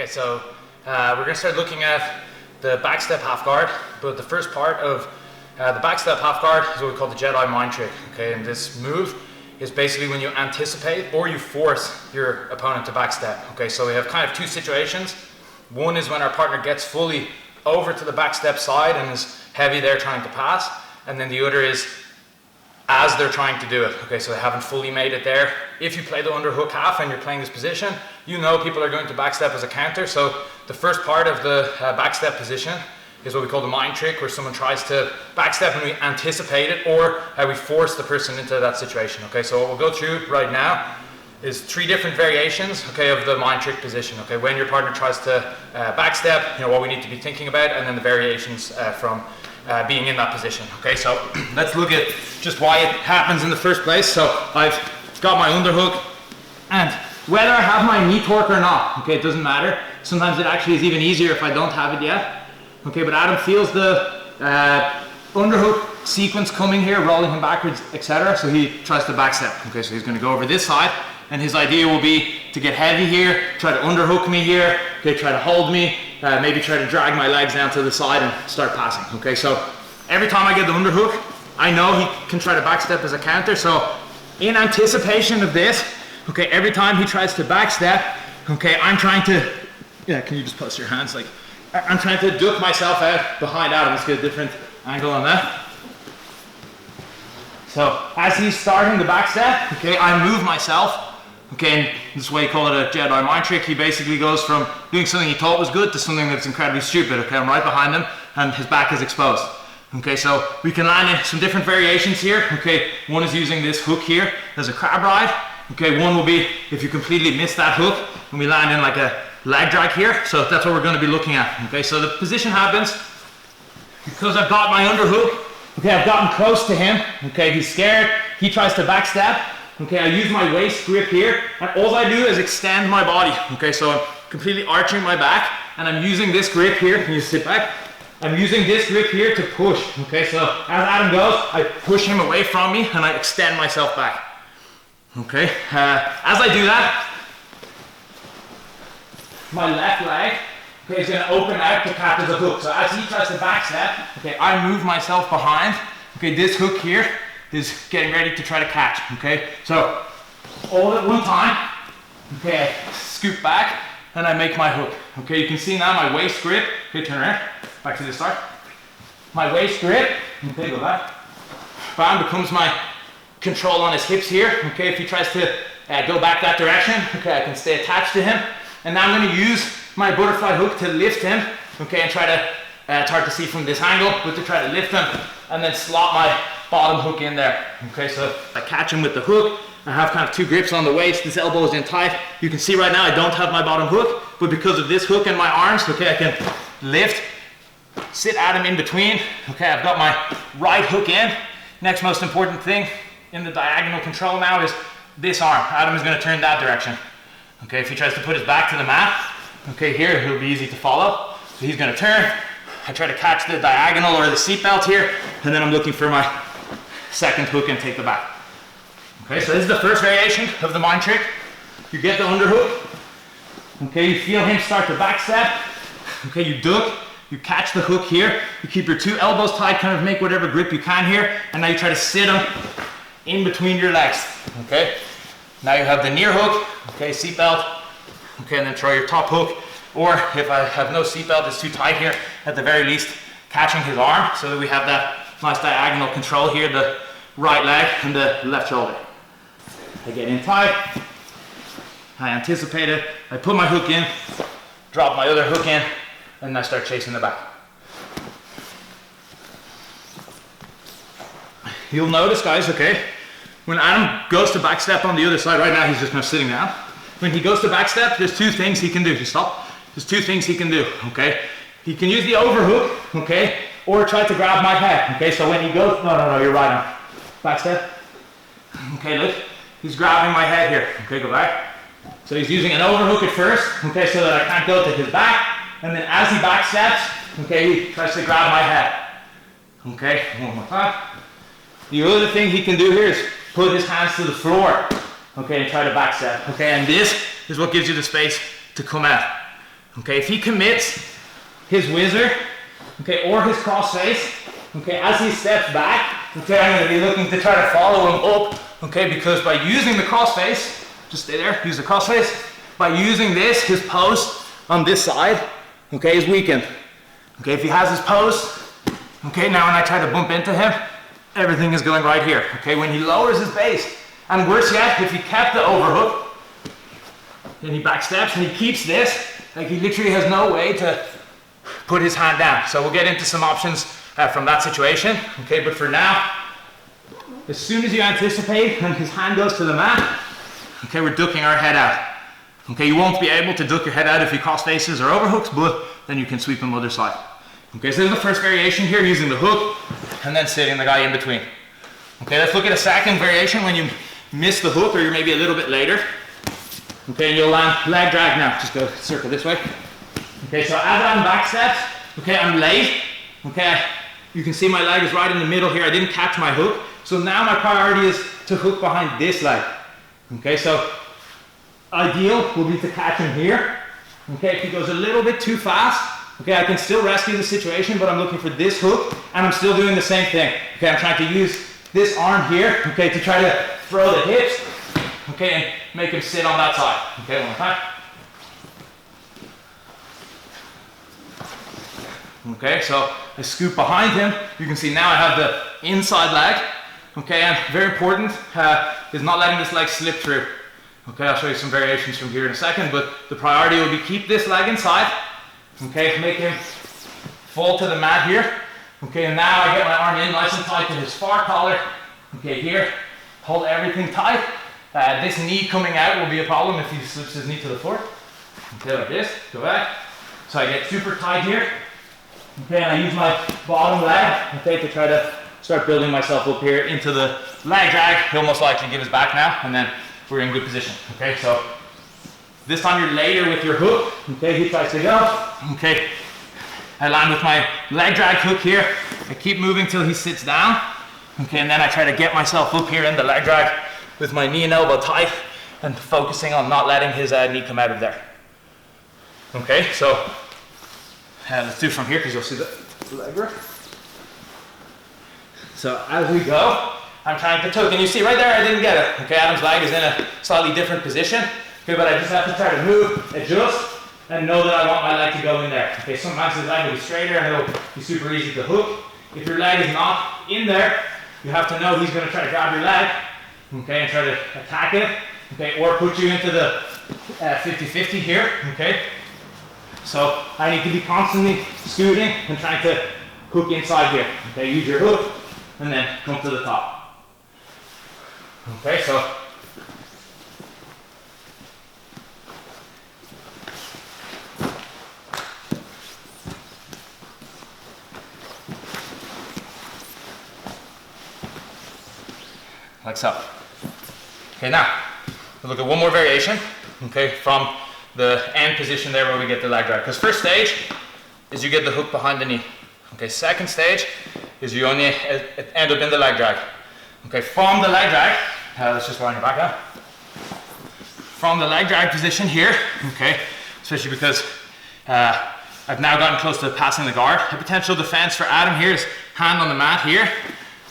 Okay, so we're going to start looking at the backstep half guard, but the first part of the backstep half guard is what we call the Jedi mind trick. Okay, and this move is basically when you anticipate or you force your opponent to backstep. Okay, so we have kind of two situations. One is when our partner gets fully over to the backstep side and is heavy there trying to pass, and then the other is as they're trying to do it. Okay, so they haven't fully made it there. If you play the underhook half and you're playing this position, you know people are going to backstep as a counter. So the first part of the backstep position is what we call the mind trick, where someone tries to backstep and we anticipate it, or we force the person into that situation. Okay, so what we'll go through right now is 3 different variations, okay, of the mind trick position. Okay, when your partner tries to backstep, you know what we need to be thinking about, and then the variations from being in that position. Okay, so let's look at just why it happens in the first place. So I've got my underhook, and whether I have my knee torque or not, okay, it doesn't matter. Sometimes it actually is even easier if I don't have it yet. Okay, but Adam feels the underhook sequence coming here, rolling him backwards, etc. So he tries to backstep. Okay, so he's going to go over this side, and his idea will be to get heavy here, try to underhook me here, okay, try to hold me, maybe try to drag my legs down to the side and start passing. Okay, so every time I get the underhook, I know he can try to backstep as a counter. So in anticipation of this, okay, every time he tries to backstep, okay, I'm trying to, yeah, can you just post your hands? Like, I'm trying to duck myself out behind Adam. Let's get a different angle on that. So as he's starting the backstep, okay, I move myself. Okay, and this is why you call it a Jedi mind trick. He basically goes from doing something he thought was good to something that's incredibly stupid. Okay, I'm right behind him and his back is exposed. Okay, so we can land in some different variations here. Okay, one is using this hook here as a crab ride. Okay, one will be if you completely miss that hook and we land in like a leg drag here. So that's what we're going to be looking at. Okay, so the position happens because I've got my underhook. Okay, I've gotten close to him. Okay, he's scared. He tries to backstep. Okay, I use my waist grip here, and all I do is extend my body. Okay, so I'm completely arching my back, and I'm using this grip here. Can you sit back? I'm using this grip here to push. Okay, so as Adam goes, I push him away from me, and I extend myself back. Okay, as I do that, my left leg, okay, is going to open out to catch as a hook. So as he tries to backstep, okay, I move myself behind. Okay, this hook here is getting ready to try to catch. Okay, so all at one time, okay, I scoop back and I make my hook. Okay, you can see now my waist grip. Okay, turn around, back to the start. My waist grip, okay, go back. Bam, becomes my control on his hips here. Okay, if he tries to go back that direction, okay, I can stay attached to him. And now I'm going to use my butterfly hook to lift him, okay, and try to, it's hard to see from this angle, but to try to lift him and then slot my bottom hook in there. Okay, so I catch him with the hook. I have kind of 2 grips on the waist. This elbow is in tight. You can see right now I don't have my bottom hook, but because of this hook and my arms, okay, I can lift, sit Adam in between. Okay, I've got my right hook in. Next most important thing in the diagonal control now is this arm. Adam is going to turn that direction. Okay, if he tries to put his back to the mat, okay, here it'll be easy to follow. So he's going to turn. I try to catch the diagonal or the seat belt here, and then I'm looking for my second hook and take the back. Okay, so this is the first variation of the mind trick. You get the underhook. Okay, you feel him start to backstep. Okay, you duck. You catch the hook here. You keep your 2 elbows tight, kind of make whatever grip you can here, and now you try to sit him in between your legs. Okay, now you have the near hook. Okay, seat belt. Okay, and then throw your top hook. Or if I have no seatbelt, it's too tight here, at the very least, catching his arm so that we have that nice diagonal control here, the right leg and the left shoulder. I get in tight, I anticipate it, I put my hook in, drop my other hook in, and I start chasing the back. You'll notice, guys, okay, when Adam goes to backstep on the other side, right now he's just kind of sitting down. When he goes to backstep, there's 2 things he can do. Just stop. There's 2 things he can do, okay? He can use the overhook, okay? Or try to grab my head, okay? So when he goes, no, you're right on. Backstep. Okay, look. He's grabbing my head here. Okay, go back. So he's using an overhook at first, okay, so that I can't go to his back. And then as he backsteps, okay, he tries to grab my head. Okay, one more time. The other thing he can do here is put his hands to the floor, okay, and try to backstep. Okay, and this is what gives you the space to come out. Okay, if he commits his whizzer, okay, or his cross face, okay, as he steps back, okay, I'm going to be looking to try to follow him up, okay, because by using the cross face, just stay there, use the cross face, by using this, his post on this side, okay, is weakened. Okay, if he has his post, okay, now when I try to bump into him, everything is going right here. Okay, when he lowers his base, and worse yet, if he kept the overhook, then he backsteps and he keeps this, like he literally has no way to put his hand down. So we'll get into some options from that situation. Okay, but for now, as soon as you anticipate when his hand goes to the mat, okay, we're ducking our head out. Okay, you won't be able to duck your head out if he cross faces or overhooks, but then you can sweep him other side. Okay, so this is the first variation here, using the hook and then sitting the guy in between. Okay, let's look at a second variation when you miss the hook or you're maybe a little bit later. Okay, you'll land leg drag now. Just go circle this way. Okay, so as I'm back steps, okay, I'm late. Okay, you can see my leg is right in the middle here. I didn't catch my hook. So now my priority is to hook behind this leg. Okay, so ideal will be to catch him here. Okay, if he goes a little bit too fast, okay, I can still rescue the situation, but I'm looking for this hook, and I'm still doing the same thing. Okay, I'm trying to use this arm here, okay, to try to throw the hips, okay, and make him sit on that side. Okay, one more time. Okay, so I scoop behind him. You can see now I have the inside leg. Okay, and very important is not letting this leg slip through. Okay, I'll show you some variations from here in a second, but the priority will be keep this leg inside. Okay, make him fall to the mat here. Okay, and now I get my arm in nice and tight to his far collar. Okay, here, hold everything tight. This knee coming out will be a problem if he slips his knee to the floor. Okay, like this, go back. So I get super tight here. Okay, and I use my bottom leg, okay, to try to start building myself up here into the leg drag. He'll most likely give his back now, and then we're in good position. Okay, so this time you're later with your hook. Okay, he tries to go. Okay, I land with my leg drag hook here. I keep moving till he sits down. Okay, and then I try to get myself up here in the leg drag with my knee and elbow tight and focusing on not letting his knee come out of there. Okay, so let's do from here because you'll see the leg work. So as we go, I'm trying to tuck, and you see right there I didn't get it. Okay, Adam's leg is in a slightly different position. Okay, but I just have to try to move, adjust, and know that I want my leg to go in there. Okay, sometimes his leg will be straighter and it'll be super easy to hook. If your leg is not in there, you have to know he's going to try to grab your leg, okay, and try to attack it, okay, or put you into the 50-50 here, okay. So I need to be constantly scooting and trying to hook inside here. Okay, use your hook and then come to the top. Okay, so like so. Okay, now we'll look at one more variation, okay, from the end position there where we get the leg drag. Because first stage is you get the hook behind the knee. Okay, second stage is you only end up in the leg drag. Okay, from the leg drag, let's just wind your back out. From the leg drag position here, okay, especially because I've now gotten close to passing the guard. A potential defense for Adam here is hand on the mat here,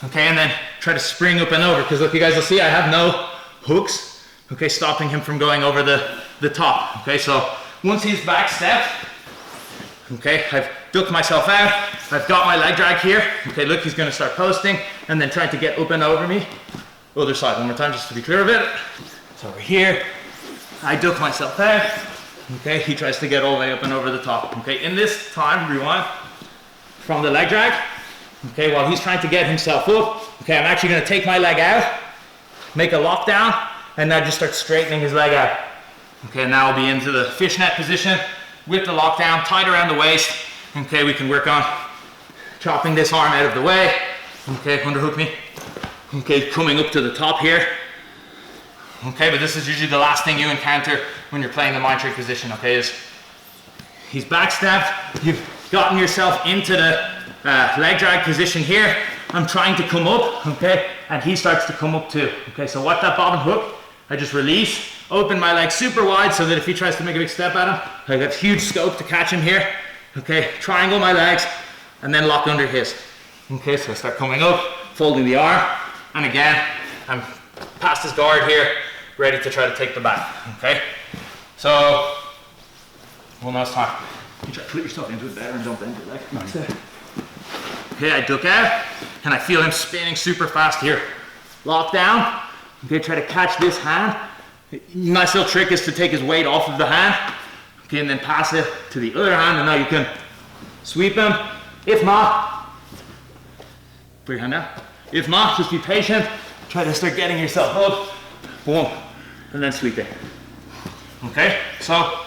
okay, and then try to spring up and over. Because look, you guys will see I have no hooks, okay, stopping him from going over the top. Okay, so once he's back step, okay, I've ducked myself out, I've got my leg drag here. Okay, look, he's going to start posting and then trying to get up and over me. Other side, one more time just to be clear of it. So over here, I duck myself out. Okay, he tries to get all the way up and over the top. Okay, in this time, rewind, from the leg drag, okay, while he's trying to get himself up, okay, I'm actually going to take my leg out, make a lockdown, and now just start straightening his leg out. Okay, now I'll be into the fishnet position with the lockdown, tight around the waist. Okay, we can work on chopping this arm out of the way. Okay, underhook me. Okay, coming up to the top here. Okay, but this is usually the last thing you encounter when you're playing the mind trick position. Okay, is he's backstabbed, you've gotten yourself into the leg drag position here. I'm trying to come up, okay, and he starts to come up too. Okay, so what that bobbin hook I just release, open my legs super wide so that if he tries to make a big step at him, I have huge scope to catch him here. Okay, triangle my legs and then lock under his. Okay, so I start coming up, folding the arm, and again, I'm past his guard here, ready to try to take the back. Okay, so one last time. You try to put yourself into it better and don't bend your leg. That's it. Okay, I duck out, and I feel him spinning super fast here. Lock down. Okay, try to catch this hand. Nice little trick is to take his weight off of the hand. Okay, and then pass it to the other hand, and now you can sweep him. If not, put your hand down. If not, just be patient. Try to start getting yourself up. Boom, and then sweep it. Okay, so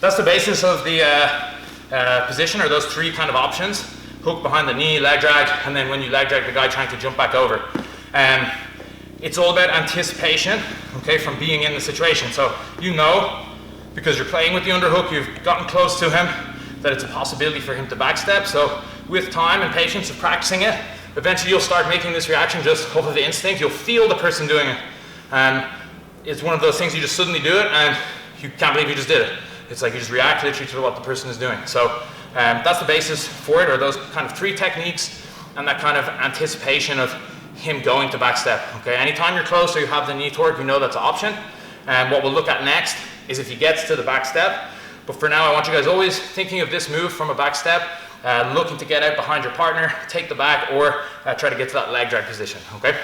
that's the basis of the position, or those three kind of options. Hook behind the knee, leg drag, and then when you leg drag the guy trying to jump back over. It's all about anticipation, okay, from being in the situation. So you know, because you're playing with the underhook, you've gotten close to him, that it's a possibility for him to backstep. So with time and patience of practicing it, eventually you'll start making this reaction just off of the instinct. You'll feel the person doing it. It's one of those things you just suddenly do it and you can't believe you just did it. It's like you just react literally to what the person is doing. So that's the basis for it, or those kind of three techniques and that kind of anticipation of him going to backstep. Okay, anytime you're close or you have the knee torque, you know that's an option. And what we'll look at next is if he gets to the backstep. But for now, I want you guys always thinking of this move from a backstep, looking to get out behind your partner, take the back, or try to get to that leg drag position, okay?